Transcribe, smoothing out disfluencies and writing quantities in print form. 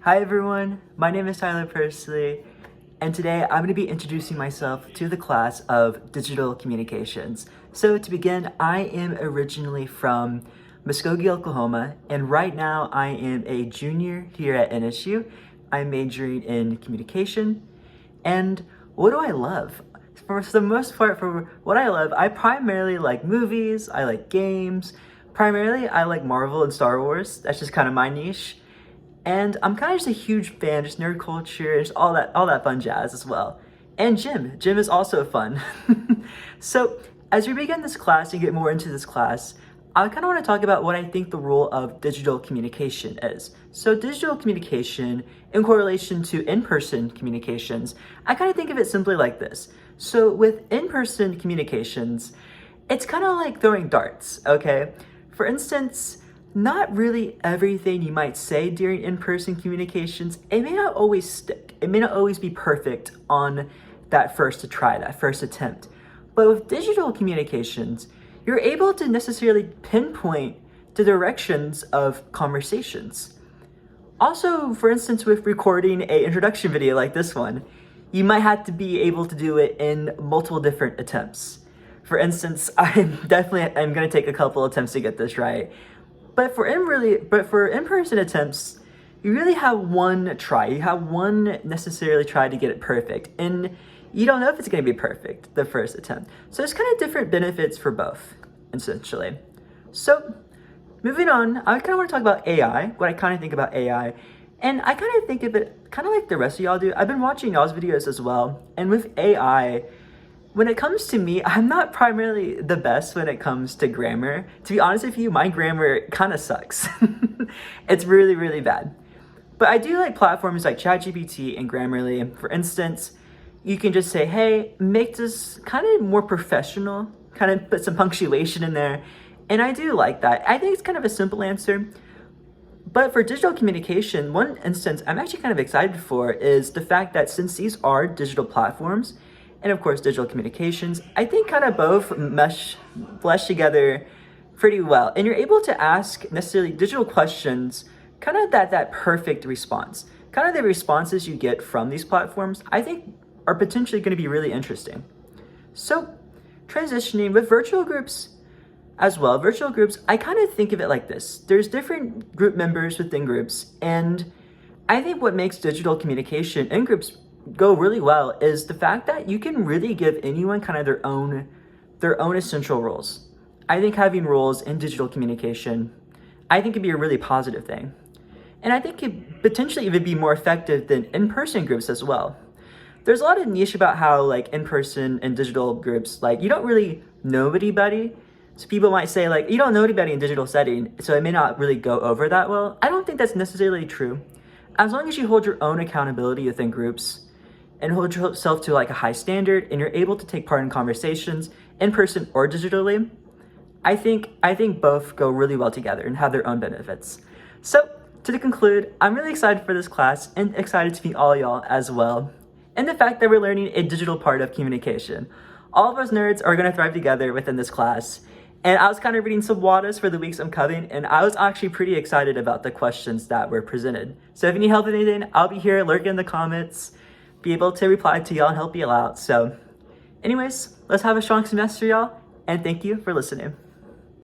Hi everyone, my name is Tyler Pursley, and today I'm going to be introducing myself to the class of digital communications. So to begin, I am originally from Muskogee, Oklahoma, and right now I am a junior here at NSU. I'm majoring in communication, and what do I love? For the most part, for what I love, I primarily like movies, I like games, primarily I like Marvel and Star Wars. That's just kind of my niche. And I'm kind of just a huge fan, just nerd culture, just all that fun jazz as well. And gym. Gym is also fun. So as we begin this class and get more into this class, I kind of want to talk about what I think the role of digital communication is. So digital communication in correlation to in-person communications, I kind of think of it simply like this. So with in-person communications, it's kind of like throwing darts, okay? For instance, not really everything you might say during in-person communications, it may not always stick. It may not always be perfect on that first try, that first attempt. But with digital communications, you're able to necessarily pinpoint the directions of conversations. Also, for instance, with recording an introduction video like this one, you might have to be able to do it in multiple different attempts. For instance, I'm going to take a couple attempts to get this right. But for in-person attempts, you really have one try. You have one necessarily try to get it perfect. And you don't know if it's going to be perfect the first attempt. So there's kind of different benefits for both, essentially. So moving on, I kind of want to talk about AI, what I kind of think about AI. And I kind of think of it kind of like the rest of y'all do. I've been watching y'all's videos as well. And with AI, when it comes to me, I'm not primarily the best when it comes to grammar. To be honest with you, my grammar kind of sucks. It's really, really bad. But I do like platforms like ChatGPT and Grammarly. For instance, you can just say, hey, make this kind of more professional, kind of put some punctuation in there. And I do like that. I think it's kind of a simple answer. But for digital communication, one instance I'm actually kind of excited for is the fact that since these are digital platforms, and of course digital communications, I think kind of both flesh together pretty well. And you're able to ask necessarily digital questions, kind of that perfect response. Kind of the responses you get from these platforms, I think are potentially going to be really interesting. So transitioning with virtual groups as well. Virtual groups, I kind of think of it like this. There's different group members within groups, and I think what makes digital communication in groups go really well is the fact that you can really give anyone kind of their own essential roles. I think having roles in digital communication, I think could be a really positive thing. And I think it potentially even be more effective than in-person groups as well. There's a lot of niche about how like in-person and digital groups, like you don't really know anybody. So people might say like, you don't know anybody in digital setting, so it may not really go over that well. I don't think that's necessarily true. As long as you hold your own accountability within groups, and hold yourself to like a high standard, and you're able to take part in conversations in person or digitally, I think both go really well together and have their own benefits. So to conclude, I'm really excited for this class and excited to meet all y'all as well. And the fact that we're learning a digital part of communication. All of us nerds are gonna thrive together within this class. And I was kind of reading some WADAs for the weeks I'm coming, and I was actually pretty excited about the questions that were presented. So if you need help with anything, I'll be here lurking in the comments, be able to reply to y'all and help you out. So anyways, let's have a strong semester, y'all, and thank you for listening.